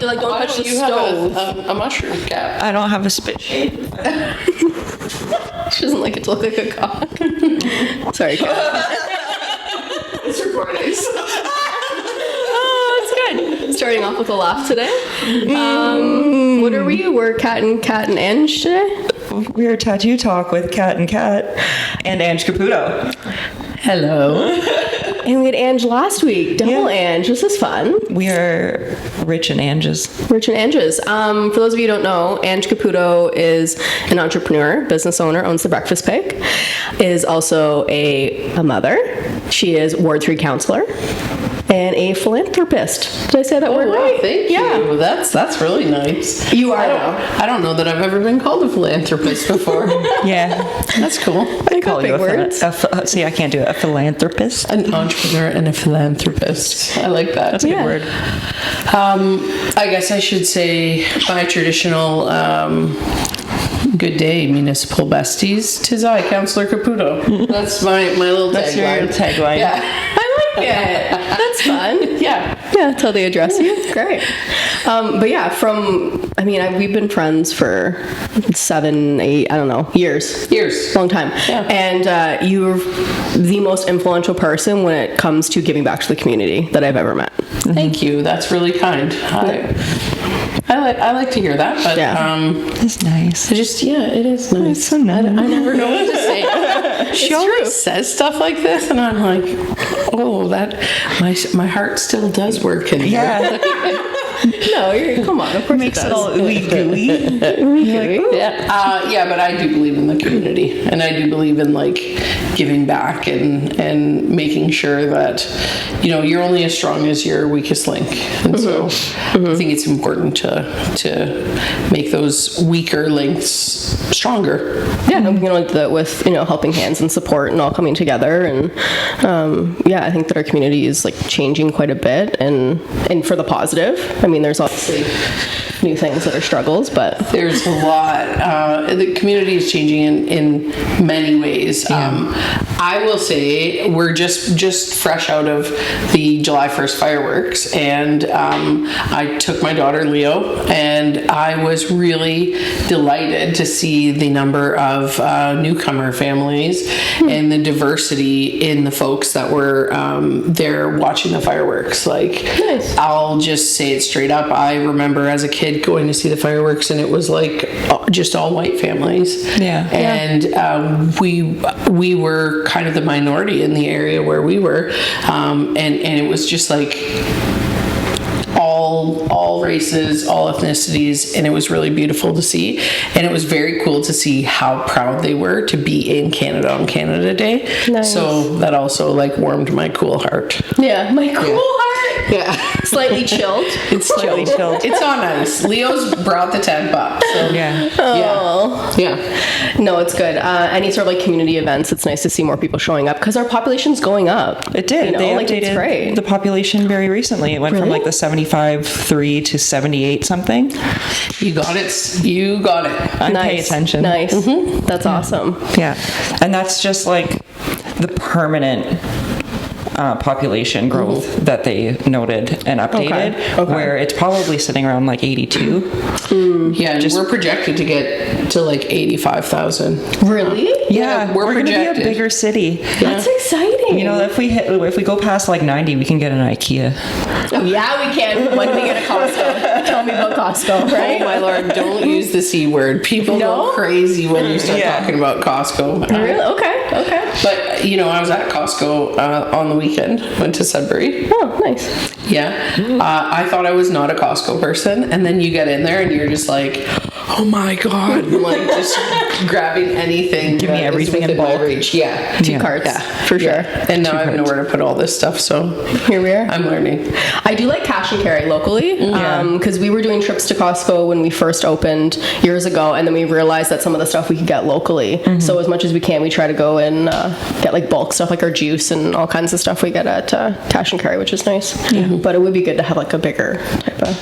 Like, don't touch the stove. A mushroom cap. I don't have a spit shade. She doesn't like it to look like a cock. Sorry, Kat. It's recording. Oh, that's good. Starting off with a laugh today. What are we? We're Kat and Ange today. We're Tattoo Talk with Kat and Ange Caputo. Hello. And we had Ange last week. Double Ange. This is fun. We are Rich and Anges. Rich and Anges. For those of you who don't know, Ange Caputo is an entrepreneur, business owner, owns the Breakfast Pig, is also a mother. She is Ward 3 councillor and a philanthropist. Did I say that word right? Thank you. That's really nice. You are. I don't know that I've ever been called a philanthropist before. Yeah. That's cool. I call you words. See, I can't do it. A philanthropist. An entrepreneur and a philanthropist. I like that. That's a good word. I guess I should say my traditional good day, municipal besties. 'Tis I, Councillor Caputo. That's my little tagline. That's your tagline. I Yeah. like it. That's fun. Yeah. Yeah, that's how they address you. Great. But yeah, we've been friends for 7, 8, I don't know, years. Long time. Yeah. And you're the most influential person when it comes to giving back to the community that I've ever met. Thank you. That's really kind. I like to hear that, but It's nice. it is nice. It's so nice. I never know what to say. She always says stuff like this, and I'm like, oh, that my heart still does work in here. Yeah. No, come on. Of course Makes it it does. all ooey gooey. Yeah, but I do believe in the community, and I do believe in like giving back and making sure that you're only as strong as your weakest link, and so I think it's important to make those weaker links stronger. Yeah, I'm gonna like that with helping hands and support and all coming together, and I think that our community is like changing quite a bit, and for the positive. I mean, there's obviously new things that are struggles, but there's a lot. The community is changing in many ways. I will say we're just fresh out of the July 1st fireworks, and I took my daughter Leo, and I was really delighted to see the number of newcomer families and the diversity in the folks that were there watching the fireworks. Like, nice. I'll just say it straight up. I remember as a kid going to see the fireworks, and it was like just all white families. Yeah. And we were kind of the minority in the area where we were, and it was just like all races, all ethnicities, and it was really beautiful to see. And it was very cool to see how proud they were to be in Canada on Canada Day. Nice. So that also like warmed my cool heart. Yeah, my cool heart. Yeah. Slightly chilled. It's Slightly chilled. It's on ice. Leo's brought the temp up. So Yeah. Oh. yeah. No, it's good. Any sort of like community events, it's nice to see more people showing up because our population's going up. It did. They it's updated great. the population very recently. It went from like the 75.3 to 78 something. You got it. You got it. I pay attention. Nice. That's awesome. Yeah. And that's just like the permanent population growth that they noted and updated, Okay. where it's probably sitting around like 82. Yeah, we're projected to get to like 85,000. Really? Yeah, we're going to be a projected. bigger city. That's exciting. If we go past like 90, we can get an IKEA. Oh, yeah, we can. When we get a Costco. Tell me about Costco, right? Oh my lord, don't use the C word. People go crazy when you start talking about Costco. Really? Okay. But, I was at Costco on the weekend, went to Sudbury. Oh, nice. Yeah. I thought I was not a Costco person, and then you get in there and you're just like, oh my god, like just grabbing anything. Give me everything in bulk. Reach. Yeah. 2 carts, for sure. And now I have nowhere to put all this stuff, so Here we are. I'm learning. I do like cash and carry locally, because we were doing trips to Costco when we first opened years ago, and then we realized that some of the stuff we could get locally. So as much as we can, we try to go and get like bulk stuff, like our juice and all kinds of stuff we get at cash and carry, which is nice. But it would be good to have like a bigger type of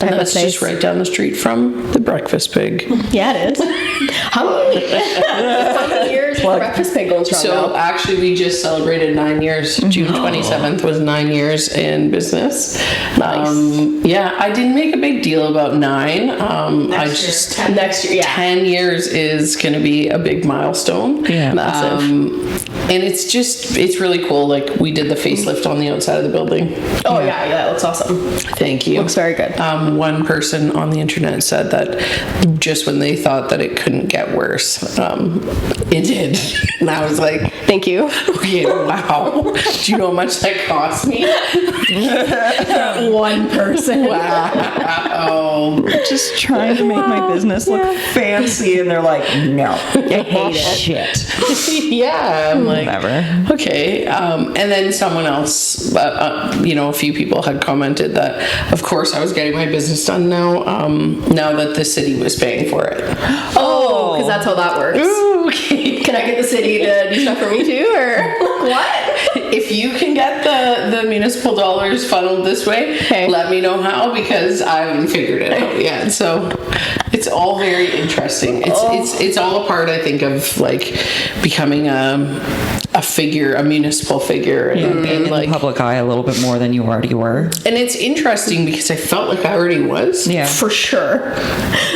I have a that's just place. right down the street from the Breakfast Pig. Yeah, it is. How many years has Breakfast Pig going strong So now? actually, we just celebrated 9 years. June 27th was 9 years in business. Yeah, I didn't make a big deal about 9. Next year, yeah. 10 years is going to be a big milestone. Yeah. Massive. And it's really cool. Like, we did the facelift on the outside of the building. Oh, yeah, that looks awesome. Thank you. Looks very good. One person on the internet said that just when they thought that it couldn't get worse, it did. And I was like, Thank you. okay, wow. Do you know how much that cost me? One person. Wow. Just trying to make my business look fancy, and they're like, no, I hate it. shit. Yeah. I'm like, Whatever. okay. And then someone else, a few people had commented that, of course, I was getting my business done now that the city was paying for it. Oh, because that's how that works. Ooh, okay. Can I get the city to do stuff for me too, or what? If you can get the municipal dollars funneled this way, Okay. let me know how, because I haven't figured it out yet. So it's all very interesting. It's all a part, I think, of like becoming a figure, a municipal figure, and In like the public eye a little bit more than you already were. and it's interesting because I felt like I already was. Yeah. For sure.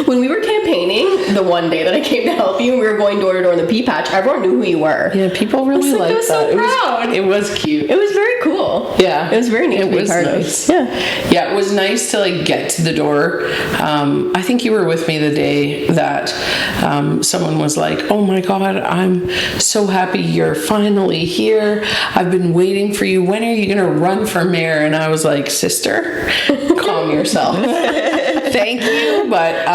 When we were campaigning, the one day that I came to help you and we were going door to door in the pea patch, everyone knew who you were. Yeah, people really I liked was so that. proud. It was cute. It was very cool. Yeah. It was very neat It to be was part nice. of. Yeah. Yeah, it was nice to like get to the door. I think you were with me the day that someone was like, "Oh my God, I'm so happy you're finally here. I've been waiting for you. When are you gonna run for mayor?" And I was like, "Sister, calm yourself. Thank you, but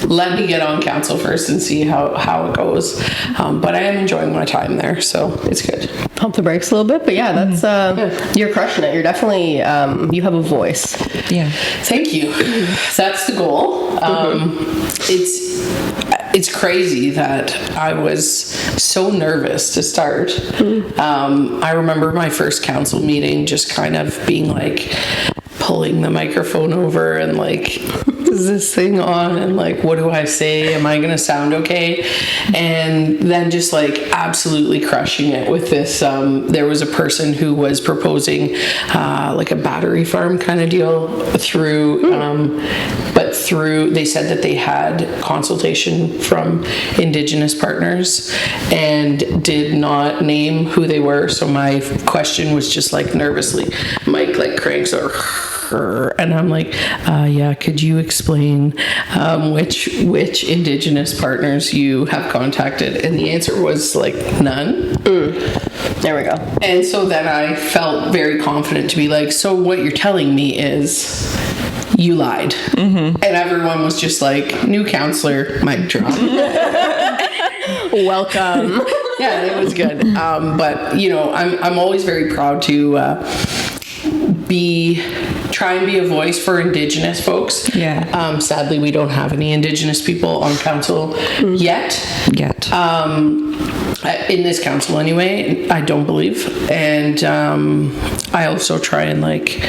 let me get on council first and see how it goes." But I am enjoying my time there, so it's good. Pump the brakes a little bit, but yeah, that's you're crushing it. You're definitely you have a voice. Yeah. Thank you. That's the goal. It's crazy that I was so nervous to start. I remember my first council meeting just kind of being like pulling the microphone over and like, is this thing on? And like, what do I say? Am I going to sound okay? And then just like absolutely crushing it with this. There was a person who was proposing like a battery farm kind of deal through, but they said that they had consultation from Indigenous partners and did not name who they were. So my question was just like nervously, Mike like cranks or and I'm like, yeah, could you explain which Indigenous partners you have contacted? And the answer was like none. There we go. And so then I felt very confident to be like, so what you're telling me is you lied. And everyone was just like, new councillor, mic drop. Welcome. Yeah, it was good. But you know, I'm always very proud to try and be a voice for Indigenous folks. Yeah. Sadly, we don't have any Indigenous people on council yet. In this council anyway, I don't believe. And I also try and like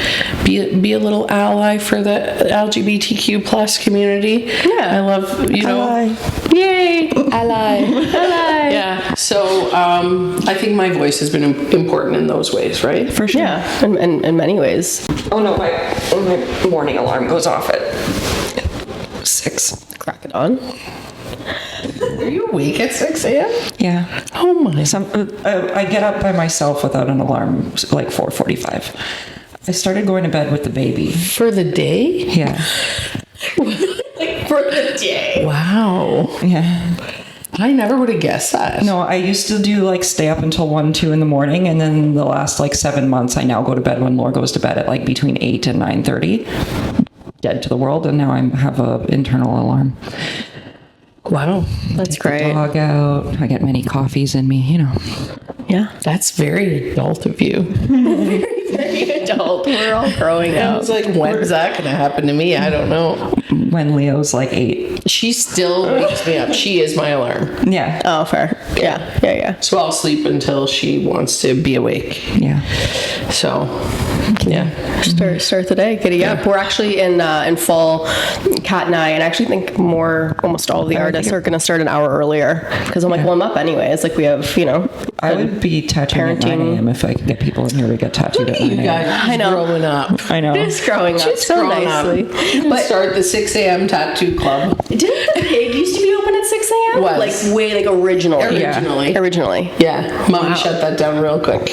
be a little ally for the LGBTQ plus community. Yeah. I love, you know. Ally. Yay, ally. Ally. Yeah. So I think my voice has been important in those ways, right? For sure. Yeah, in many ways. Oh no, my morning alarm goes off at 6. Crack it on. Are you awake at 6 a.m.? Yeah. Oh my. I get up by myself without an alarm, like 4:45. I started going to bed with the baby. For the day? Yeah. Like for the day. Wow. Yeah. I never would have guessed that. No, I used to do like stay up until 1, 2 in the morning, and then the last like 7 months, I now go to bed when Laura goes to bed at like between 8 and 9:30. Dead to the world, and now I have a internal alarm. Wow. That's great. Dog out. I get many coffees in me, you know. Yeah. That's very adult of you. adult. We're all growing I up. was like, when's that gonna happen to me? I don't know. When Leo's like 8. She still wakes me up. She is my alarm. Yeah. Oh, fair. Yeah. So I'll sleep until she wants to be awake. Yeah. So, yeah. Start the day, giddy up. We're actually in fall, Kat and I, and I actually think almost all of the artists are going to start an hour earlier because I'm like, well, I'm up anyway. It's like we have, I would be tattooing at 9 a.m. if I could get people in here to get tattooed at 9 You a.m. guys I know. growing up. I know. just growing up Just so growing nicely. Up. But start the 6 a.m. tattoo club. Didn't the pig used to be open at 6 a.m.? Was. Like way like originally. Originally. Yeah, Mom shut that down real quick.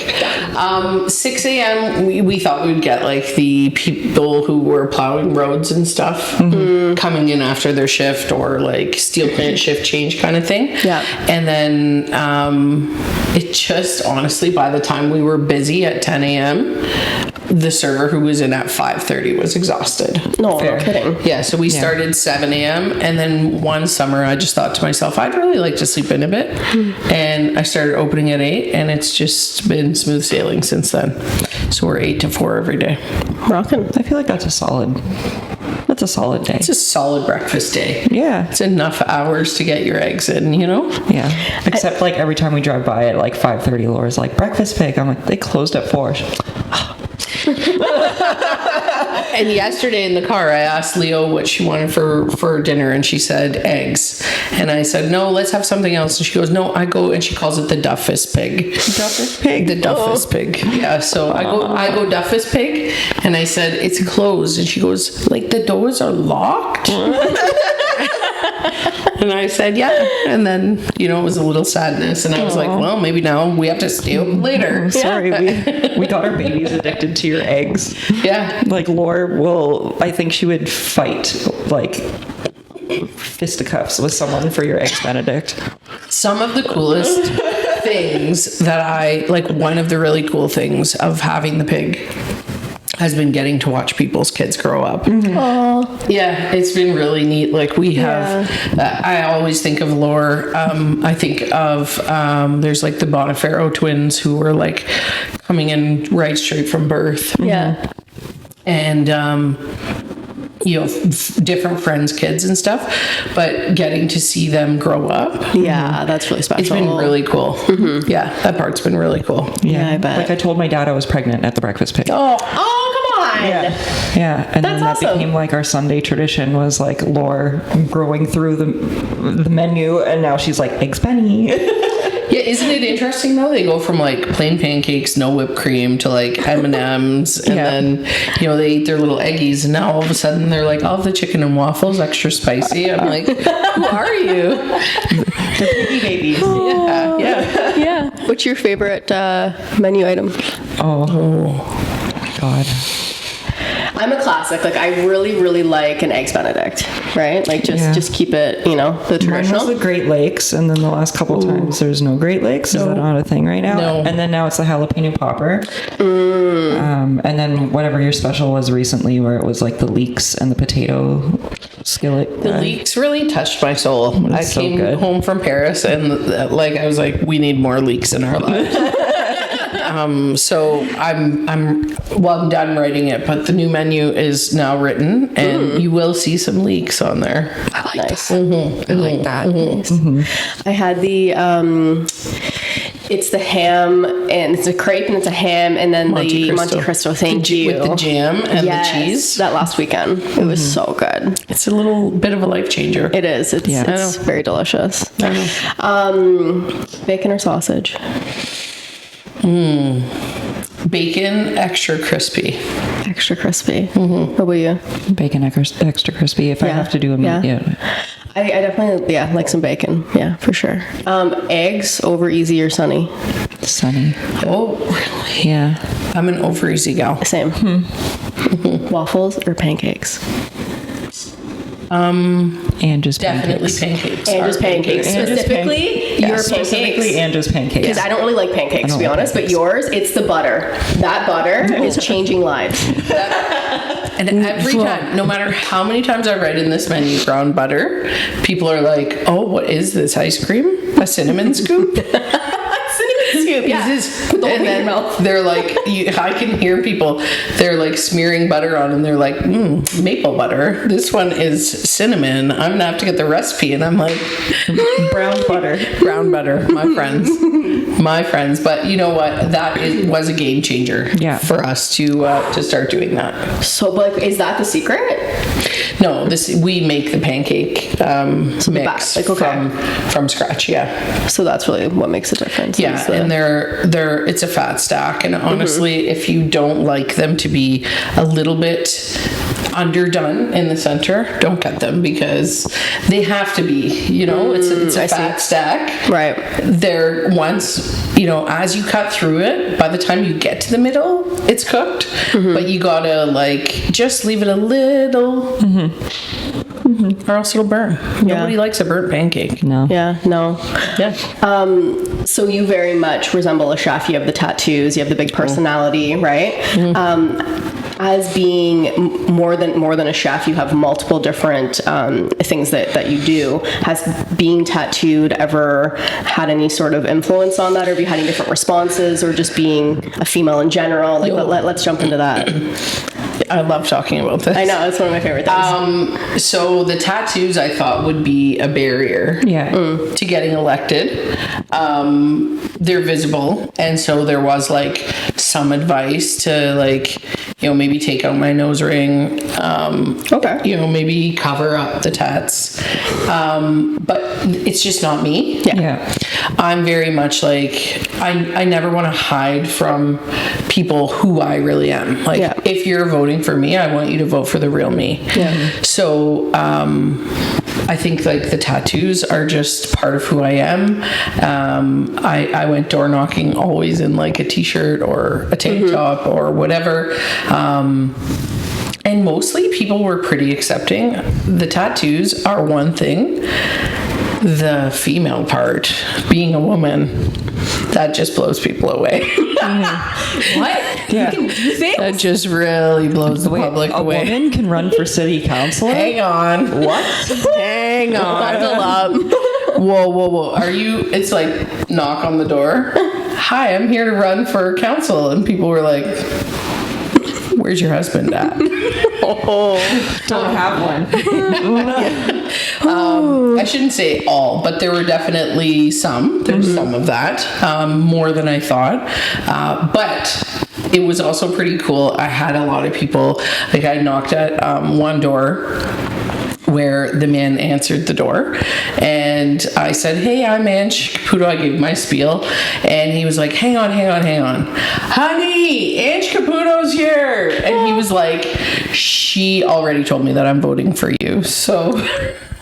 6 a.m. We thought we'd get like the people who were plowing roads and stuff coming in after their shift or like steel plant shift change kind of thing. Yeah. And then it just honestly, by the time we were busy at 10 a.m., the server who was in at 5:30 was exhausted. No kidding. Yeah, so we started 7 a.m. and then one summer I just thought to myself, I'd really like to sleep in a bit. And I started opening at 8 and it's just been smooth sailing since then. So we're 8 to 4 every day. Rockin'. I feel like that's a solid day. It's a solid breakfast day. Yeah. It's enough hours to get your eggs in, Yeah. Except like every time we drive by at like 5:30, Laura's like, breakfast pig. I'm like, they closed at 4. And yesterday in the car, I asked Leo what she wanted for dinner, and she said eggs. And I said, no, let's have something else. And she goes, no, and she calls it the Duffus pig. Duffus pig? The Duffus pig. Yeah, so I go Duffus pig, and I said, it's closed. And she goes, like, the doors are locked? And I said, yeah. And then, it was a little sadness. And I was like, well, maybe now we have to stay up later. Sorry, we got our babies addicted to your eggs. Yeah. Like Laura I think she would fight like fisticuffs with someone for your eggs Benedict. Some of the coolest things one of the really cool things of having the pig has been getting to watch people's kids grow up. Yeah, it's been really neat. Like we have, I always think of Lore. I think of, there's like the Bonifero twins who were like coming in right straight from birth. Yeah. And, different friends' kids and stuff, but getting to see them grow up. Yeah, that's really special. It's been really cool. Yeah, that part's been really cool. Yeah, I bet. Like I told my dad I was pregnant at the breakfast pig. Oh, come on. Yeah, and then that awesome. became like our Sunday tradition was like Laura growing through the menu, and now she's like eggs Benny. Yeah, isn't it interesting though? They go from like plain pancakes, no whipped cream, to like M&Ms, and then they eat their little eggies, and now all of a sudden they're like, "I'll have the chicken and waffles, extra spicy." I'm like, "Who are you?" The piggy babies. Yeah. What's your favorite menu item? Oh God. I'm a classic. Like I really, really like an eggs Benedict, right? Like just keep it, the Mine traditional. was the Great Lakes, and then the last couple of times there's no Great Lakes. Is that not a thing right now? No. And then now it's the jalapeno popper. And then whatever your special was recently, where it was like the leeks and the potato skillet. The leeks really touched my soul. I so came good. home from Paris, and I was like, we need more leeks in our lives. So I'm done writing it, but the new menu is now written, and you will see some leeks on there. I like nice. I like that. I had the it's the ham, and it's a crepe, and it's a ham, and then the Monte Cristo. Thank you. With the jam and the cheese. That last weekend, it was so good. It's a little bit of a life changer. It is. It's very delicious. Bacon or sausage? Bacon, extra crispy. Extra crispy. What about you? Bacon extra crispy. If I have to do a meat, I definitely like some bacon. Yeah, for sure. Eggs over easy or sunny? Sunny. Oh, really? Yeah. I'm an over easy gal. Same. Waffles or pancakes? And just Definitely pancakes. And just pancakes. Specifically, your pancakes. And just pancakes. Because I don't really like pancakes, to be honest, but yours, it's the butter. That butter is changing lives. And every time, no matter how many times I write in this menu brown butter, people are like, oh, what is this, ice cream? A cinnamon scoop? Cinnamon scoop. Yeah. This is, Put the whole and thing in then your mouth. they're like, I can hear people, they're like smearing butter on, and they're like, maple butter. This one is cinnamon. I'm gonna have to get the recipe. And I'm like, Brown butter. brown butter, my friends. My friends. But you know what? Was a game changer for us to start doing that. So, like, is that the secret? No, we make the pancake mix from scratch. Yeah. So that's really what makes a difference. Yeah, and it's a fat stack, and honestly, if you don't like them to be a little bit underdone in the center, don't get them, because they have to be. It's a fat stack. Right. They're as you cut through it, by the time you get to the middle, it's cooked. But you gotta just leave it a little, or else it'll burn. Nobody likes a burnt pancake. No. Yeah. No. Yeah. So you very much resemble a chef. You have the tattoos. You have the big personality, right? As being more than a chef, you have multiple different things that you do. Has being tattooed ever had any sort of influence on that, or have you had any different responses, or just being a female in general? Let's jump into that. I love talking about this. I know, it's one of my favorite things. So the tattoos, I thought, would be a barrier to getting elected. They're visible, and so there was some advice to maybe take out my nose ring. Maybe cover up the tats. But it's just not me. Yeah. I'm very much I never want to hide from people who I really am. If you're voting for me, I want you to vote for the real me. Yeah. So I think the tattoos are just part of who I am. I went door knocking always in a t-shirt or a tank top or whatever. And mostly people were pretty accepting. The tattoos are one thing. The female part, being a woman, that just blows people away. What? Yeah. You think? That just really blows the public away. A woman can run for city councilor? Hang on. What? Hang on. Buckle up. Whoa. Are you, it's knock on the door. Hi, I'm here to run for council. And people were like, where's your husband at? Don't have one. I shouldn't say all, but there were definitely some. There's some of that, more than I thought. But it was also pretty cool. I had a lot of people, I knocked at one door where the man answered the door, and I said, hey, I'm Ange Caputo. I gave my spiel, and he was like, hang on. Honey, Ange Caputo's here. And he was like, she already told me that I'm voting for you. So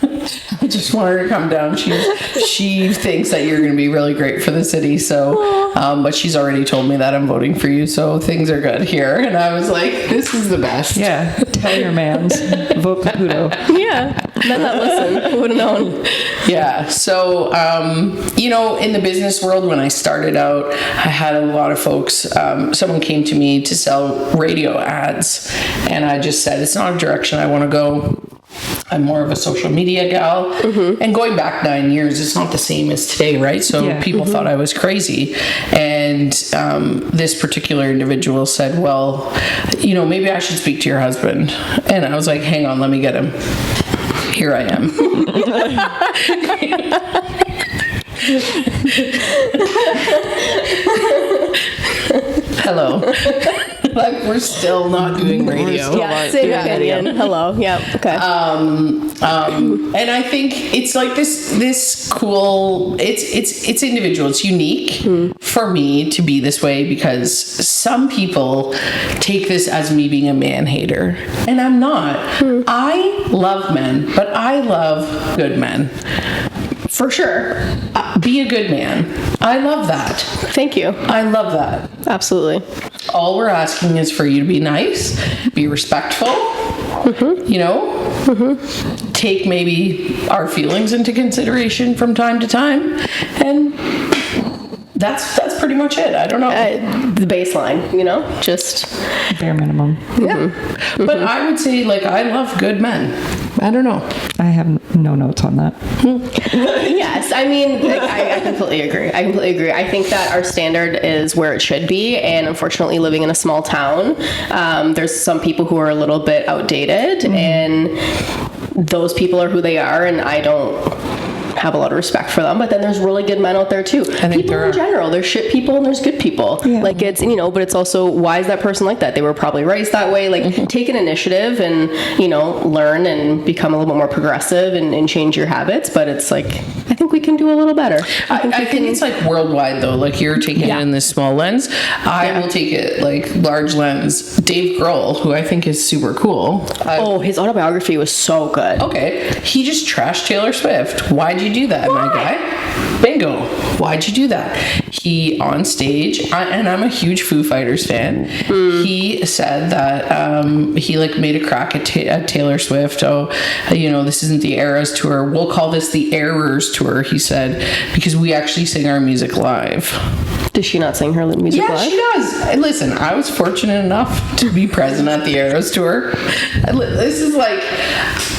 I just want her to come down. She thinks that you're going to be really great for the city. So, but she's already told me that I'm voting for you. So things are good here. And I was like, this is the best. Yeah. Tell your mans. Vote Caputo. Yeah. Listen. Would have known. Yeah. So, in the business world, when I started out, I had a lot of folks, someone came to me to sell radio ads. And I just said, it's not a direction I want to go. I'm more of a social media gal. And going back 9 years, it's not the same as today, right? So people thought I was crazy. And this particular individual said, well, maybe I should speak to your husband. And I was like, hang on, let me get him. Here I am. Hello. We're still not doing radio. Yeah, same opinion. Hello. Yeah. Okay. And I think it's this cool. It's individual. It's unique for me to be this way, because some people take this as me being a man hater, and I'm not. I love men, but I love good men. For sure. Be a good man. I love that. Thank you. I love that. Absolutely. All we're asking is for you to be nice, be respectful, take maybe our feelings into consideration from time to time, and that's pretty much it. I don't know. The baseline, just Bare minimum. Yeah. But I would say, I love good men. I don't know. I have no notes on that. Yes, I mean, like, I completely agree. I think that our standard is where it should be, and unfortunately, living in a small town, there's some people who are a little bit outdated, and those people are who they are, and I don't have a lot of respect for them. But then there's really good men out there too. I think people there in are. general, there's shit people and there's good people. Yeah. Like, it's, but it's also, why is that person like that? They were probably raised that way. Like, take an initiative and learn and become a little bit more progressive and change your habits. But it's like, I think we can do a little better. I think it's like worldwide though. Like, you're taking it in this small lens. I will take it like large lens. Dave Grohl, who I think is super cool. His autobiography was so good. Okay, he just trashed Taylor Swift. Why'd you do that, my guy? Bingo. Why'd you do that? He, on stage, and I'm a huge Foo Fighters fan, he said that he like made a crack at Taylor Swift. This isn't the Eras tour. We'll call this the Errors tour, he said, because we actually sing our music live. Does she not sing her music Yeah, live? she does. And listen, I was fortunate enough to be present at the Eras tour. This is like,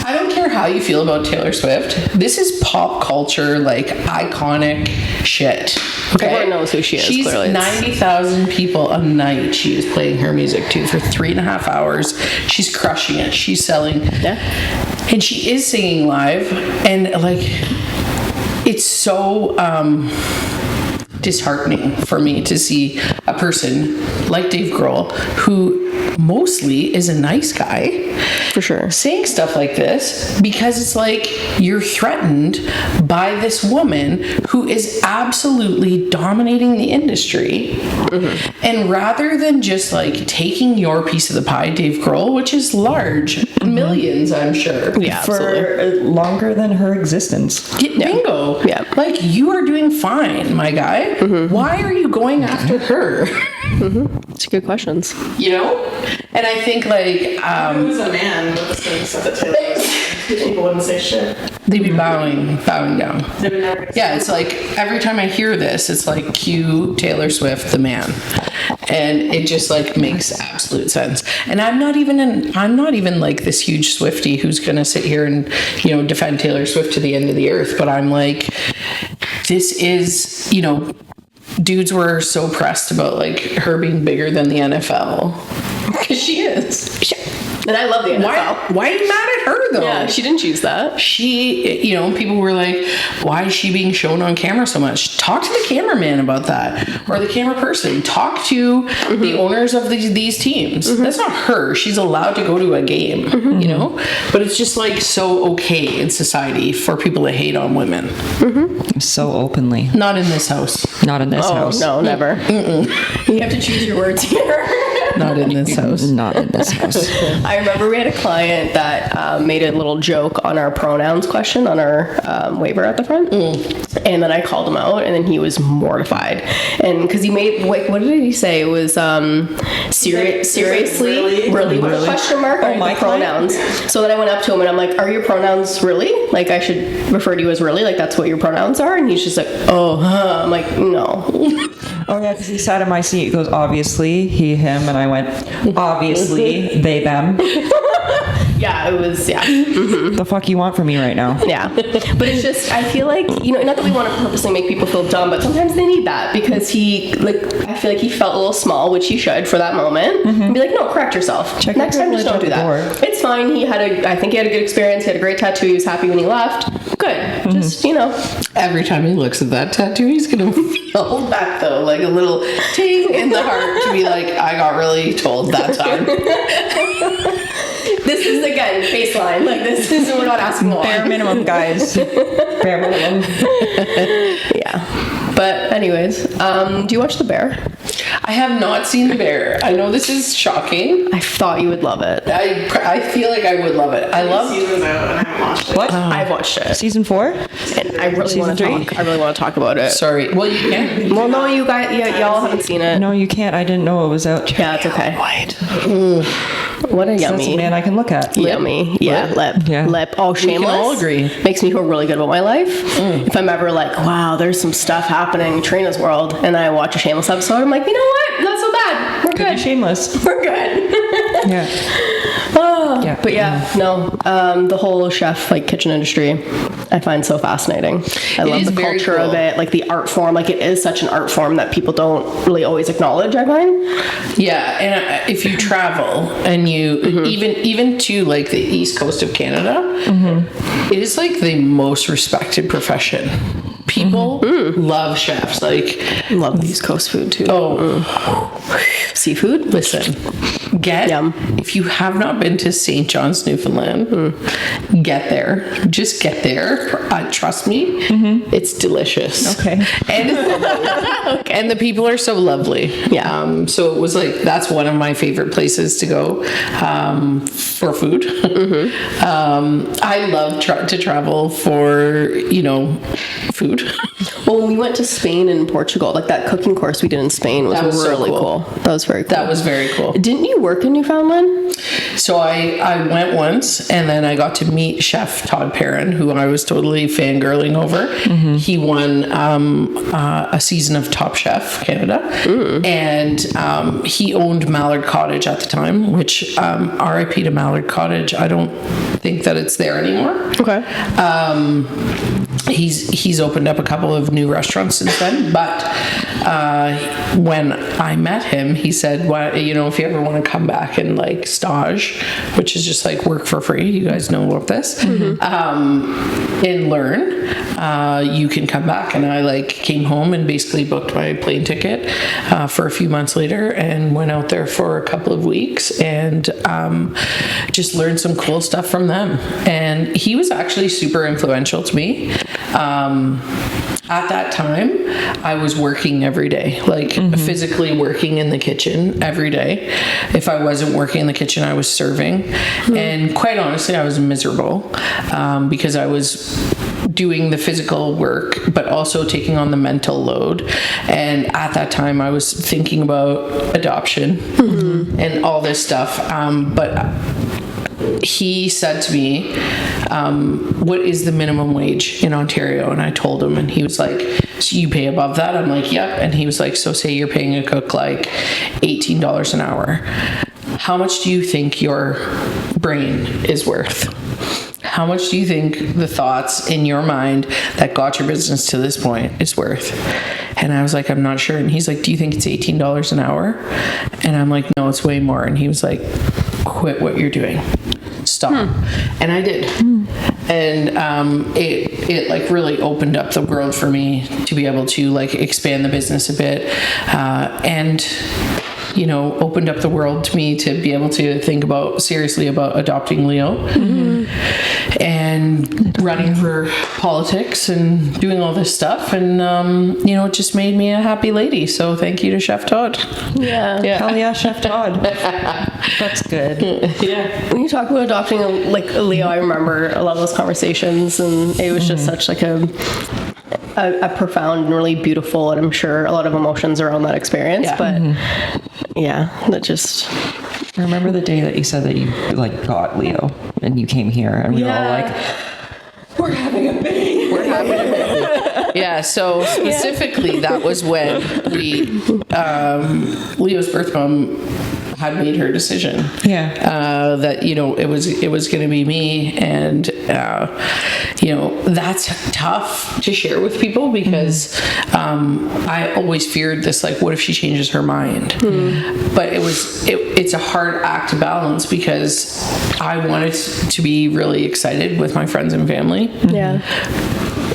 I don't care how you feel about Taylor Swift. This is pop culture, like, iconic shit. Okay? Everyone knows who she is, She's clearly. 90,000 people a night she is playing her music to for 3.5 hours. She's crushing it. She's selling. Yeah. And she is singing live. And, like, it's so disheartening for me to see a person like Dave Grohl, who mostly is a nice guy, For sure. saying stuff like this, because it's like you're threatened by this woman who is absolutely dominating the industry. And rather than just like taking your piece of the pie, Dave Grohl, which is large, millions, I'm sure. Yeah, For absolutely. longer than her existence. Bingo. Yeah. Like, you are doing fine, my guy. Why are you going after her? It's good questions. And I think like If it was a man with the same stuff that Taylor was, people wouldn't say shit. they'd be bowing down. They would never say Yeah, it's like every time I hear this, it's like cue Taylor Swift, the man, and it just like makes absolute sense. And I'm not even like this huge Swiftie who's gonna sit here and defend Taylor Swift to the end of the earth. But I'm like, this is dudes were so pressed about like her being bigger than the NFL, because she is. And I love the NFL. Why are you mad at her though? Yeah, she didn't choose that. She, people were like, why is she being shown on camera so much? Talk to the cameraman about that, or the camera person. Talk to the owners of these teams. That's not her. She's allowed to go to a game, But it's just like so okay in society for people to hate on women. So openly. Not in this house. Not in this house. No, never. You have to choose your words here. Not in this house. Not in this house. I remember we had a client that made a little joke on our pronouns question on our waiver at the front. And then I called him out, and then he was mortified. And because he made, what did he say? It was seriously, really, with a question mark on my the pronouns. So then I went up to him and I'm like, are your pronouns really? Like, I should refer to you as really? Like, that's what your pronouns are? And he's just like, oh, huh. I'm like, no. Oh yeah, because he sat in my seat. He goes, obviously, he, him, and I went, obviously, they, them. Yeah, it was, yeah. The fuck you want from me right now? Yeah. But it's just, I feel like, not that we want to purposely make people feel dumb, but sometimes they need that, because I feel like he felt a little small, which he should for that moment. And be like, no, correct yourself. Check Next your time, just don't do privilege that. at the It's fine. I think he had a good experience. He had a great tattoo. He was happy when he left. Good. Just, Every time he looks at that tattoo, he's gonna feel back though, like a little ting in the heart to be like, I got really told that time. This is, again, baseline. Like, we're not asking more. Bare minimum, guys. Bare minimum. Yeah. But anyways, do you watch The Bear? I have not seen The Bear. I know this is shocking. I thought you would love it. I feel like I would love it. I love. seasons out and I haven't watched it. What? I've watched it. Season 4? And I really Season want to 3? talk. I really want to talk about it. Sorry. Well, you can. Well, no, you guys, y'all haven't seen it. No, you can't. I didn't know it was out. Yeah, it's okay. White. What a That's a yummy. man I can look at. Yummy. Yeah, lip. Yeah. Lip. Oh, Shameless. all agree. Makes me feel really good about my life. If I'm ever like, wow, there's some stuff happening in Trina's world, and I watch a Shameless episode, I'm like, you know what? Not so bad. We're Could be good. shameless. We're good. Yeah. Yeah. But no, the whole chef like kitchen industry, I find so fascinating. I love is the very culture of cool. it, like the art form. Like it is such an art form that people don't really always acknowledge, I find. Yeah, and if you travel and you even to like the east coast of Canada, it is like the most respected profession. People love chefs. Like, Love the East Coast food too. Seafood. listen, Yum. if you have not been to St. John's, Newfoundland, get there. Just get there. Trust me, it's delicious. Okay. And the people are so lovely. Yeah. So it was like, that's one of my favorite places to go for food. I love to travel for, food. Well, when we went to Spain and Portugal, like that cooking course we did in Spain was, That was so really cool. That was very cool. That was very cool. Didn't you work in Newfoundland? So I went once, and then I got to meet Chef Todd Perrin, who I was totally fangirling over. He won a season of Top Chef Canada, and he owned Mallard Cottage at the time, which RIP to Mallard Cottage. I don't think that it's there anymore. Okay. He's opened up a couple of new restaurants since then, but when I met him, he said, "Well, if you ever want to come back and like stage, which is just like work for free, you guys know about this, and learn, you can come back." And I like came home and basically booked my plane ticket for a few months later and went out there for a couple of weeks and just learned some cool stuff from them. And he was actually super influential to me. At that time, I was working every day, like physically working in the kitchen every day. If I wasn't working in the kitchen, I was serving. And quite honestly, I was miserable because I was doing the physical work, but also taking on the mental load. And at that time, I was thinking about adoption and all this stuff. But he said to me, what is the minimum wage in Ontario? And I told him, and he was like, so you pay above that? I'm like, yep. And he was like, so say you're paying a cook like $18 an hour. How much do you think your brain is worth? How much do you think the thoughts in your mind that got your business to this point is worth? And I was like, I'm not sure. And he's like, do you think it's $18 an hour? And I'm like, no, it's way more. And he was like, quit what you're doing. Stop. And I did. And it like really opened up the world for me to be able to like expand the business a bit, and opened up the world to me to be able to think seriously about adopting Leo and running for politics and doing all this stuff. And, it just made me a happy lady. So thank you to Chef Todd. Yeah. Hell yeah, Chef Todd. That's good. Yeah. When you talk about adopting like a Leo, I remember a lot of those conversations, and it was just such like a profound and really beautiful, and I'm sure a lot of emotions around that experience. Yeah. But that just. I remember the day that you said that you like got Leo and you came here and we were all like, we're having a baby. We're having a baby. Yeah, so specifically that was when we, Leo's birth mom had made her decision. Yeah. That, it was going to be me. And, that's tough to share with people because I always feared this, like, what if she changes her mind? But it's a hard act to balance because I wanted to be really excited with my friends and family. Yeah.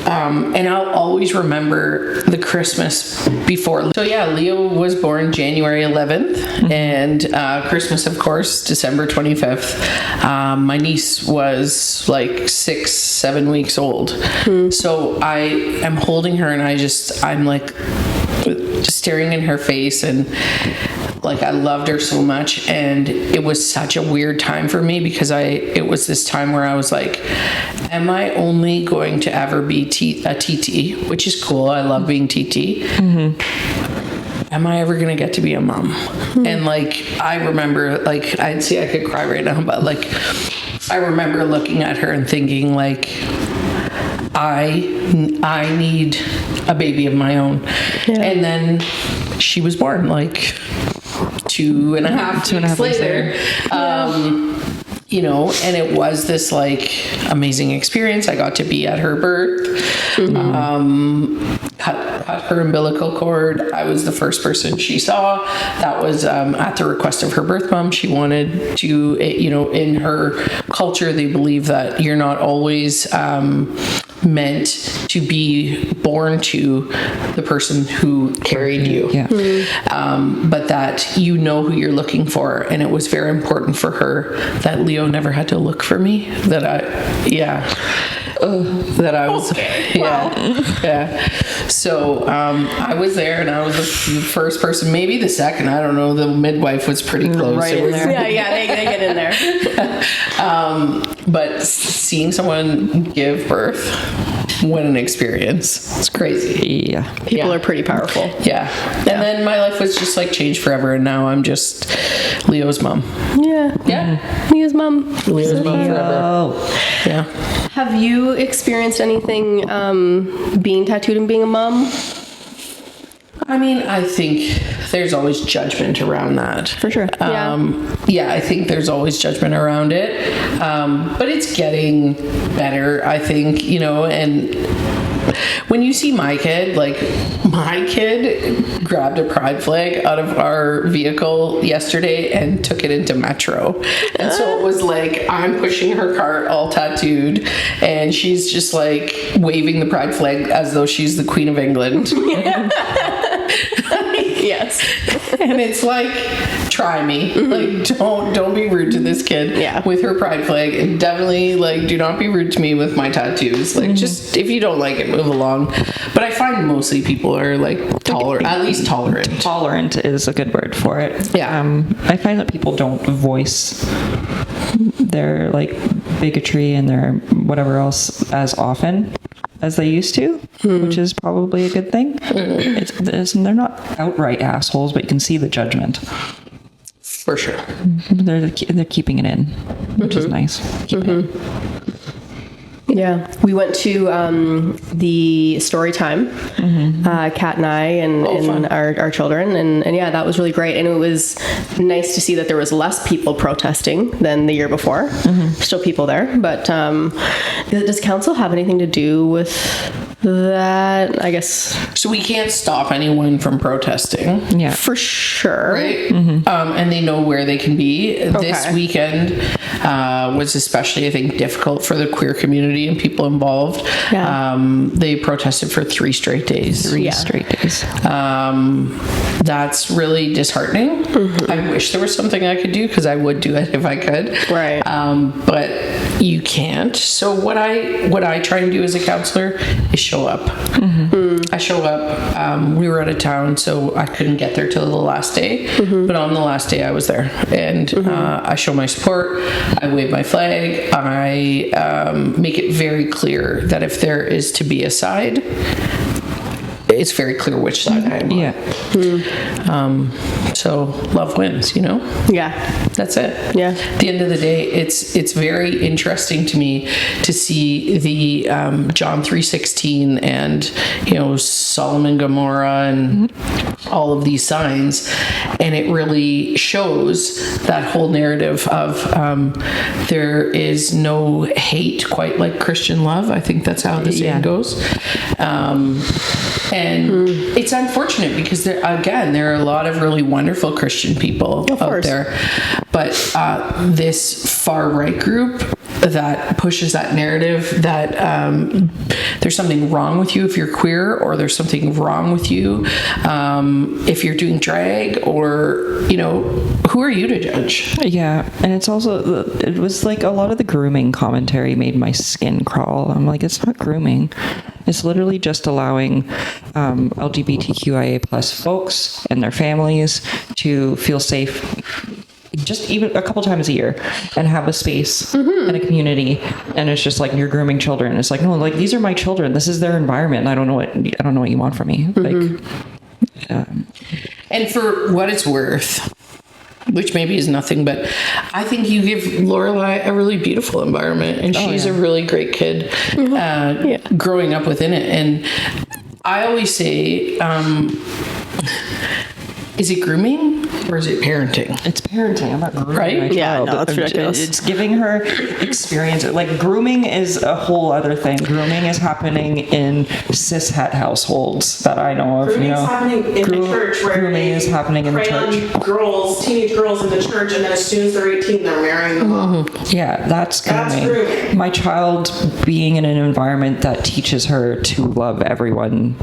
And I'll always remember the Christmas before. So yeah, Leo was born January 11th and Christmas, of course, December 25th. My niece was like 6-7 weeks old. So I am holding her and I'm like just staring in her face, and like I loved her so much. And it was such a weird time for me because it was this time where I was like, am I only going to ever be a TT, which is cool. I love being TT. Am I ever going to get to be a mom? And like, I remember, like, I could cry right now, but like, I remember looking at her and thinking like, I need a baby of my own. Yeah. And then she was born like 2.5 weeks later. you know, and it was this like amazing experience. I got to be at her birth, cut her umbilical cord. I was the first person she saw. That was at the request of her birth mom. She wanted to, you know, in her culture, they believe that you're not always meant to be born to the person who carried you. Yeah. But that you know who you're looking for. And it was very important for her that Leo never had to look for me. That I was, yeah. So I was there, and I was the first person, maybe the second. I don't know. The midwife was pretty close. Right in there. Yeah, they get in there. But seeing someone give birth, what an experience! It's crazy. Yeah. People are pretty powerful. Yeah. And then my life was just like changed forever, and now I'm just Leo's mom. Yeah. Yeah. Leo's mom. Leo's mom forever. Oh. Yeah. Have you experienced anything being tattooed and being a mom? I mean, I think there's always judgment around that. For sure. Yeah, I think there's always judgment around it. But it's getting better, I think, you know, and when you see my kid, like my kid grabbed a pride flag out of our vehicle yesterday and took it into Metro. And so it was like, I'm pushing her cart all tattooed, and she's just like waving the pride flag as though she's the Queen of England. Yes. And it's like, try me. Like, don't be rude to this kid with her pride flag, and definitely like do not be rude to me with my tattoos. Like, just if you don't like it, move along. But I find mostly people are like at least tolerant. Tolerant is a good word for it. Yeah. I find that people don't voice their like bigotry and their whatever else as often as they used to, which is probably a good thing. They're not outright assholes, but you can see the judgment. For sure. They're keeping it in, which is nice. Keep it in. Yeah, we went to the story time, Kat and I, and our children, and yeah, that was really great. And it was nice to see that there was less people protesting than the year before. Still people there, but does council have anything to do with that? I guess So we can't stop anyone from protesting. Yeah. for sure. Right? And they know where they can be. This weekend was especially, I think, difficult for the queer community and people involved. Yeah. They protested for 3 straight days. Three straight days. That's really disheartening. I wish there was something I could do, because I would do it if I could. Right. But you can't. So what I try and do as a counselor is show up. I show up. We were out of town, so I couldn't get there till the last day. But on the last day, I was there, and I show my support. I wave my flag. I make it very clear that if there is to be a side, it's very clear which side I am on. Yeah. So love wins, you know? Yeah. That's it. Yeah. At the end of the day, it's very interesting to me to see the John 3:16 and, you know, Sodom and Gomorrah and all of these signs, and it really shows that whole narrative of there is no hate quite like Christian love. I think that's how the saying goes. And it's unfortunate, because there are a lot of really wonderful Christian people out there, but this far right group that pushes that narrative that there's something wrong with you if you're queer, or there's something wrong with you if you're doing drag, or, you know, who are you to judge? Yeah, and it was like a lot of the grooming commentary made my skin crawl. I'm like, it's not grooming. It's literally just allowing LGBTQIA plus folks and their families to feel safe just even a couple times a year and have a space and a community. And it's just like, you're grooming children. It's like, no, like, these are my children. This is their environment. I don't know what you want from me. Like, and for what it's worth, which maybe is nothing, but I think you give Lorelai a really beautiful environment, and she's a really great kid growing up within it. And I always say, is it grooming? Or is it parenting? It's parenting. I'm not grooming Right? my Yeah, child. no, that's ridiculous. It's giving her experience. Like, grooming is a whole other thing. Grooming is happening in cishet households that I know of. Grooming's happening in the church where grooming they is happening in the prey on church. girls, teenage girls in the church, and then as soon as they're 18, they're marrying them off. Yeah, that's That's grooming. grooming. My child being in an environment that teaches her to love everyone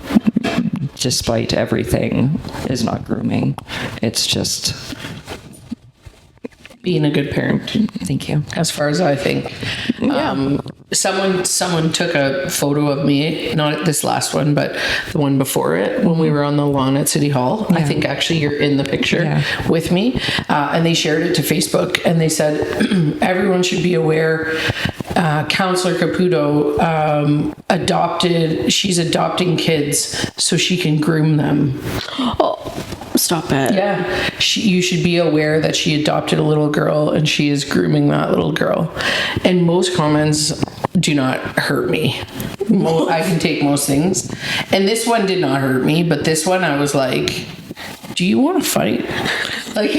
despite everything is not grooming. It's just, Being a good parent, thank you. as far as I think. Someone took a photo of me, not this last one, but the one before it, when we were on the lawn at City Hall. I think actually you're in the picture with me. And they shared it to Facebook, and they said, everyone should be aware, Councillor Caputo she's adopting kids so she can groom them. Stop it. Yeah, you should be aware that she adopted a little girl and she is grooming that little girl. And most comments do not hurt me. I can take most things. And this one did not hurt me, but this one I was like, do you want to fight? Like,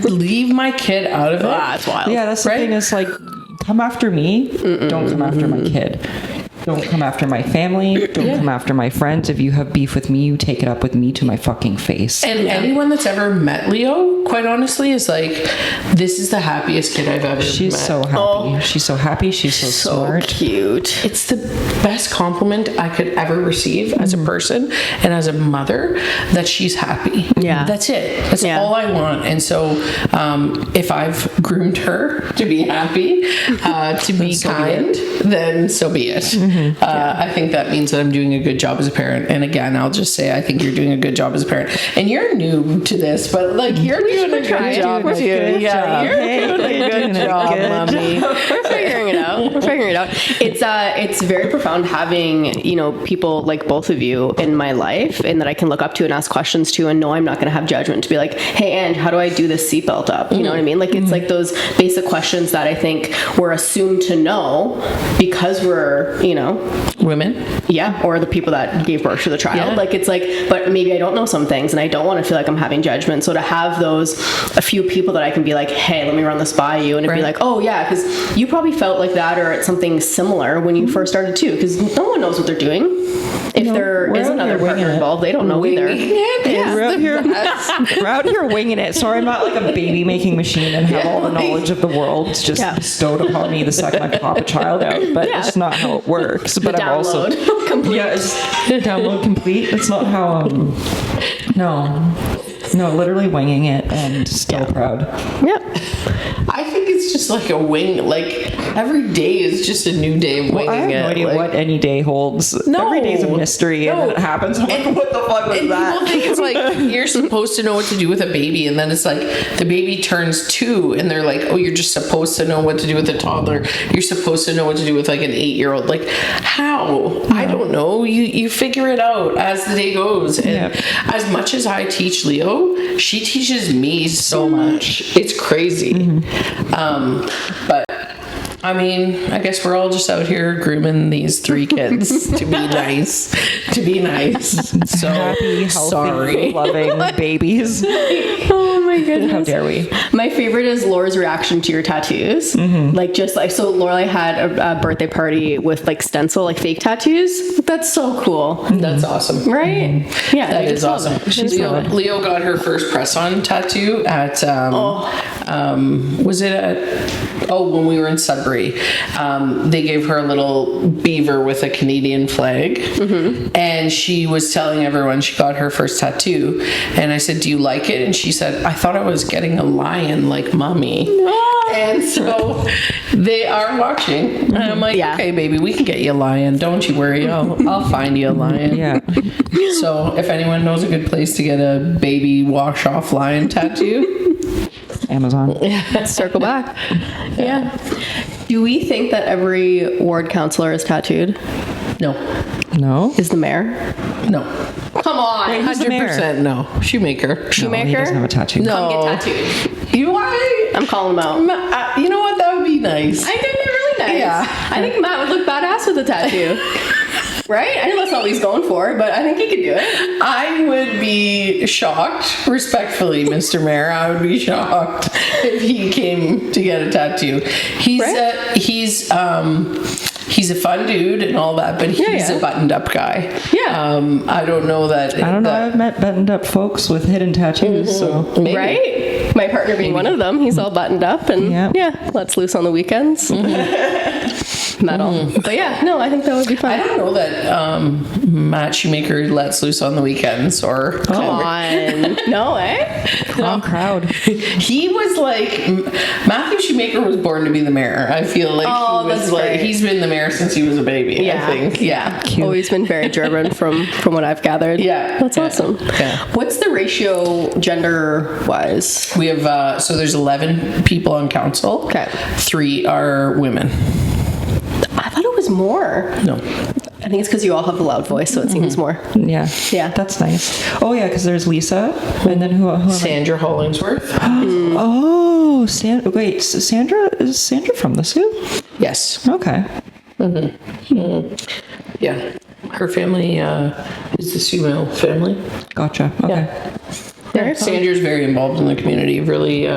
leave my kid out of it. That's wild. Yeah, that's the thing is, like, come after me, don't come after my kid. Don't come after my family. Don't come after my friends. If you have beef with me, you take it up with me to my fucking face. And anyone that's ever met Leo, quite honestly, is like, this is the happiest kid I've ever She's met. so happy. She's so happy. She's so smart. Cute. It's the best compliment I could ever receive as a person and as a mother, that she's happy. Yeah. That's it. That's all I want. And so if I've groomed her to be happy, to be kind, then so be it. I think that means that I'm doing a good job as a parent. And again, I'll just say, I think you're doing a good job as a parent. And you're new to this, but like, you're doing a good job too. Yeah, you're doing a good job, mommy. We're figuring it out. It's very profound having, people like both of you in my life, and that I can look up to and ask questions to, and know I'm not going to have judgment to be like, hey, Ange, how do I do this seatbelt up? You know what I mean? Like, it's like those basic questions that I think we're assumed to know because we're, Women. yeah, or the people that gave birth to the child. Yeah. Like, it's like, but maybe I don't know some things, and I don't want to feel like I'm having judgment. So to have a few people that I can be like, hey, let me run this by you, and it'd be like, oh yeah, because you probably felt like that or at something similar when you first started too, because no one knows what they're doing. If there is another partner involved, they don't know either. We're out here winging it. Sorry, I'm not like a baby making machine and have all the knowledge of the world just bestowed upon me the second I pop a child out. But it's not how it works. But I'm also complete. yeah, it's download complete. That's not how. No, literally winging it and still proud. Yep. I think it's just like a wing. Like, every day is just a new day of winging I have it. no idea like, what any day holds. No. Every day's a mystery, and then it happens. I'm like, what the fuck was And that? people think it's like, you're supposed to know what to do with a baby, and then it's like the baby turns 2 and they're like, oh, you're just supposed to know what to do with a toddler. You're supposed to know what to do with like an 8-year-old. Like, how? I don't know. You figure it out as the day goes. And as much as I teach Leo, she teaches me so much. It's crazy. But I mean, I guess we're all just out here grooming these 3 kids to be nice. So Happy, healthy, sorry. loving babies. Oh my goodness. How dare we? My favorite is Laura's reaction to your tattoos. Like, just like, so Laura had a birthday party with like stencil, like fake tattoos. That's so cool. That's awesome. Right? Yeah. That is awesome. Leo got her first press-on tattoo at, was it at, when we were in Sudbury. They gave her a little beaver with a Canadian flag. And she was telling everyone she got her first tattoo. And I said, do you like it? And she said, I thought I was getting a lion like mommy. And so they are watching. And I'm like, okay, baby, we can get you a lion. Don't you worry. I'll find you a lion. Yeah. So if anyone knows a good place to get a baby wash-off lion tattoo, Amazon. Circle back. Yeah. Do we think that every ward councillor is tattooed? no. No. Is the mayor? No. Come on. Wait, who's the mayor? 100% no. Shoemaker. No, he Shoemaker? doesn't have a tattoo. No. Come get tattooed. You why? I'm calling him out. You know what? That would be nice. I think they're really nice. Yeah. I think Matt would look badass with a tattoo. Right? I know that's not what he's going for, but I think he could do it. I would be shocked, respectfully, Mr. Mayor. I would be shocked if he came to get a tattoo. He's a fun dude and all that, but he's a buttoned-up guy. Yeah. I don't know that. I don't know. I've met buttoned-up folks with hidden tattoos, so Maybe. Right? My partner being one of them. He's all buttoned up and lets loose on the weekends. Metal. But yeah, no, I think that would be fun. I don't know that Matt Shoemaker lets loose on the weekends or. Come on. No, eh? wrong crowd. He was like, Matthew Shoemaker was born to be the mayor. I feel like he's been the mayor since he was a baby, I think. Yeah. Always been very German from what I've gathered. Yeah. That's awesome. Yeah. What's the ratio gender-wise? We have, so there's 11 people on council. Okay. 3 are women. I thought it was more. No. I think it's because you all have a loud voice, so it seems more. Yeah. Yeah. That's nice. Oh, yeah, because there's Lisa, and then who Sandra Hollingsworth. Oh, Sandra? Is Sandra from the Sioux? Yes. Okay. Yeah. Her family is the Sioux Mill family. Gotcha. Okay. Yeah. Sandra's very involved in the community, really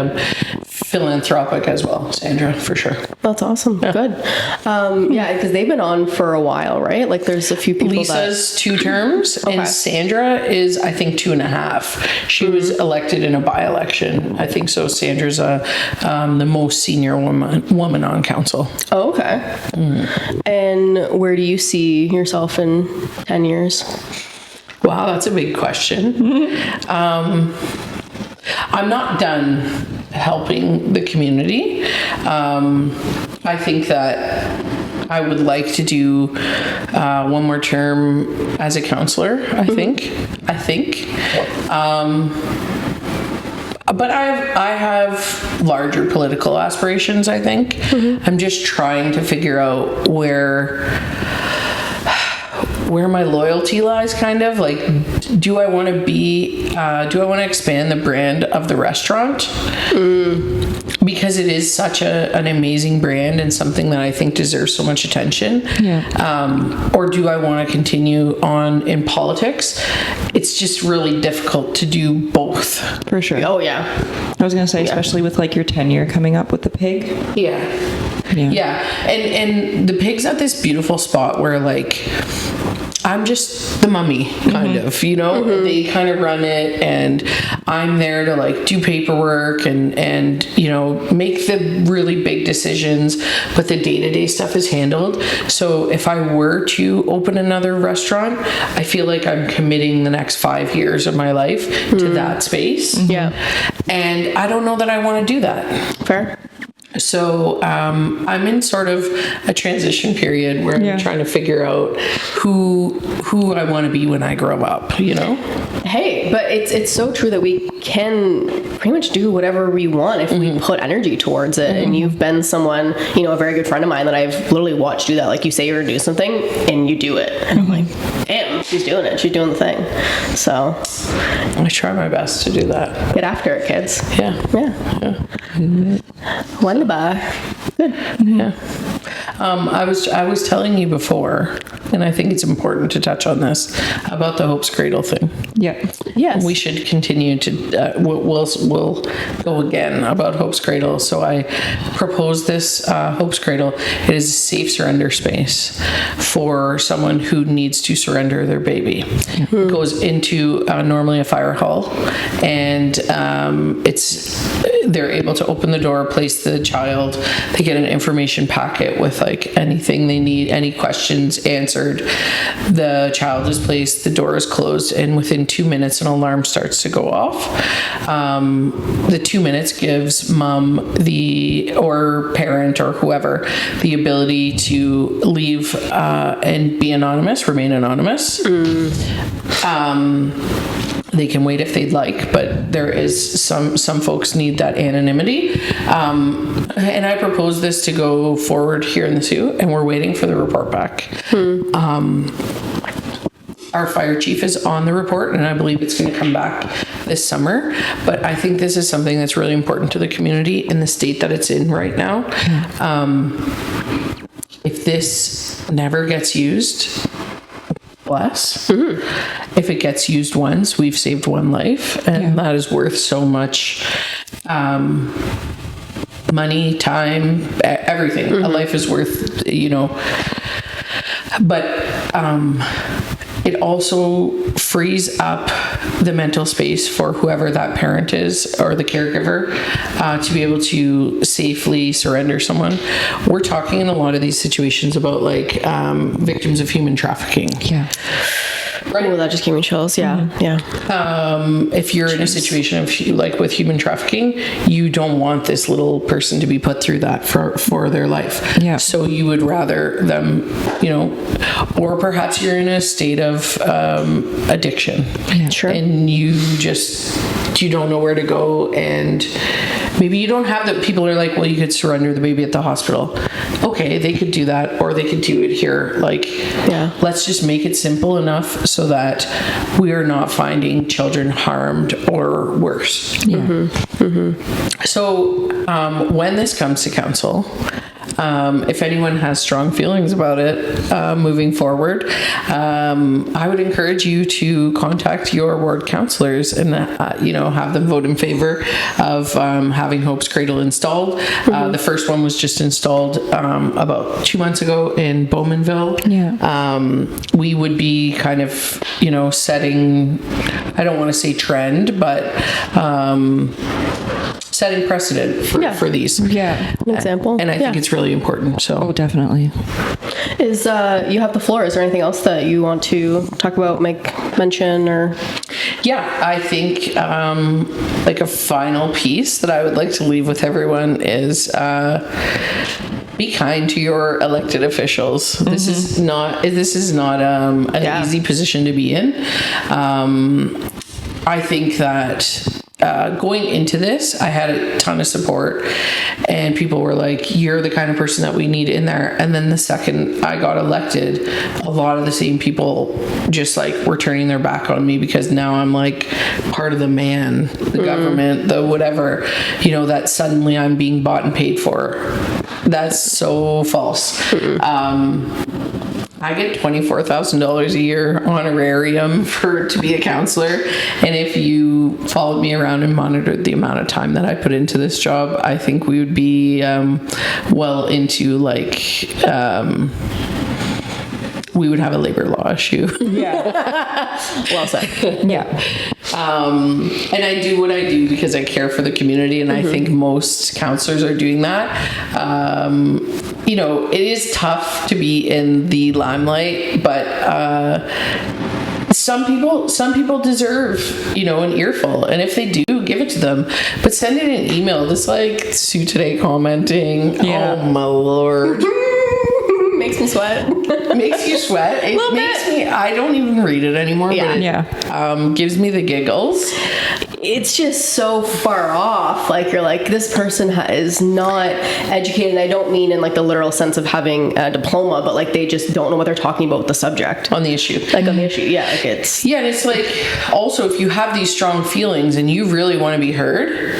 philanthropic as well. Sandra, for sure. That's awesome. Good. Yeah, because they've been on for a while, right? Like there's a few people Lisa's 2 terms, and Sandra is, I think, 2.5. She was elected in a by-election. I think so. Sandra's the most senior woman on council. Oh, okay. And where do you see yourself in 10 years? Wow, that's a big question. I'm not done helping the community. I think that I would like to do one more term as a councillor, I think. But I have larger political aspirations, I think. I'm just trying to figure out where my loyalty lies, kind of like, do I want to expand the brand of the restaurant? Because it is such an amazing brand and something that I think deserves so much attention. Or do I want to continue on in politics? It's just really difficult to do both. For sure. Oh, yeah. I was going to say, especially with like your tenure coming up with the pig. Yeah. And the pig's at this beautiful spot where like I'm just the mummy, kind of, you know? They kind of run it, and I'm there to like do paperwork and you know, make the really big decisions, but the day-to-day stuff is handled. So if I were to open another restaurant, I feel like I'm committing the next 5 years of my life to that space. Yeah. And I don't know that I want to do that. Fair. So I'm in sort of a transition period where I'm trying to figure out who I want to be when I grow up, you know? Hey, but it's so true that we can pretty much do whatever we want if we put energy towards it. And you've been someone, you know, a very good friend of mine that I've literally watched do that. Like, you say you're going to do something and you do it. And I'm like, damn, she's doing it. She's doing the thing. So I try my best to do that. get after it, kids. Yeah. Wunderbar. Good. Yeah. I was telling you before, and I think it's important to touch on this, about the Hope's Cradle thing. Yeah. Yes. We should continue to, we'll go again about Hope's Cradle. So I proposed this Hope's Cradle. It is a safe surrender space for someone who needs to surrender their baby. It goes into normally a fire hall, and they're able to open the door, place the child. They get an information packet with like anything they need, any questions answered. The child is placed, the door is closed, and within 2 minutes an alarm starts to go off. The 2 minutes gives mom or parent or whoever the ability to leave and be anonymous, remain anonymous. They can wait if they'd like, but there is some folks need that anonymity. And I propose this to go forward here in the Sioux, and we're waiting for the report back. Our fire chief is on the report, and I believe it's going to come back this summer. But I think this is something that's really important to the community in the state that it's in right now. If this never gets used, less. If it gets used once, we've saved one life, and that is worth so much money, time, everything. A life is worth, but it also frees up the mental space for whoever that parent is or the caregiver to be able to safely surrender someone. We're talking in a lot of these situations about like victims of human trafficking. Yeah. Right. Oh, that just gave me chills. Yeah. Yeah. If you're in a situation of like with human trafficking, you don't want this little person to be put through that for their life. Yeah. So you would rather them, or perhaps you're in a state of addiction. Yeah. Sure. And you don't know where to go, and maybe you don't have the people are like, well, you could surrender the baby at the hospital. Okay, they could do that, or they could do it here. Like, let's just make it simple enough so that we are not finding children harmed or worse. Yeah. So when this comes to council, if anyone has strong feelings about it moving forward, I would encourage you to contact your ward councillors and have them vote in favor of having Hope's Cradle installed. The first one was just installed about 2 months ago in Bowmanville. Yeah. We would be kind of setting, I don't want to say trend, but setting precedent for these. Yeah. An example. And I think it's really important. So Oh, definitely. Is you have the floor. Is there anything else that you want to talk about, make mention, or? yeah, I think like a final piece that I would like to leave with everyone is be kind to your elected officials. This is not an easy position to be in. I think that going into this, I had a ton of support, and people were like, you're the kind of person that we need in there. And then the second I got elected, a lot of the same people just like were turning their back on me, because now I'm like part of the government, the whatever, that suddenly I'm being bought and paid for. That's so false. I get $24,000 a year honorarium to be a councillor, and if you followed me around and monitored the amount of time that I put into this job, I think we would be well into like we would have a labor law issue. Yeah. Well said. Yeah. And I do what I do because I care for the community, and I think most councillors are doing that. It is tough to be in the limelight, but some people deserve, an earful, and if they do, give it to them. But send it in email. Just like Sue today commenting, Yeah. oh my Lord. Makes me sweat. Makes you sweat. It makes me, I don't even read it anymore, but it gives me the giggles. It's just so far off. Like, you're like, this person is not educated. I don't mean in like the literal sense of having a diploma, but like they just don't know what they're talking about with the subject. On the issue. Like on the issue, yeah. Like it's... Yeah, and it's like, also, if you have these strong feelings and you really want to be heard,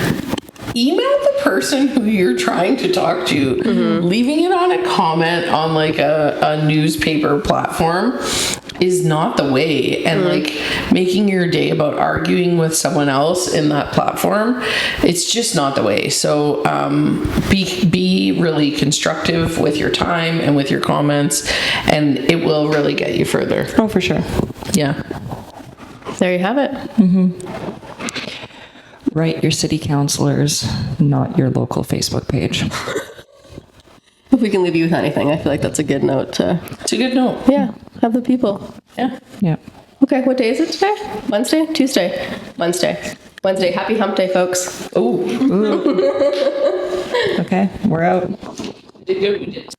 email the person who you're trying to talk to. Leaving it on a comment on like a newspaper platform is not the way, and like making your day about arguing with someone else in that platform, it's just not the way. So be really constructive with your time and with your comments, and it will really get you further. Oh, for sure. Yeah. There you have it. Write your city councillors, not your local Facebook page. If we can leave you with anything, I feel like that's a good note to... It's a good note. Yeah, have the people. Yeah. Yeah. Okay, what day is it today? Wednesday? Tuesday? Wednesday. Wednesday. Happy hump day, folks. Oh. Okay, we're out. Did good. We did.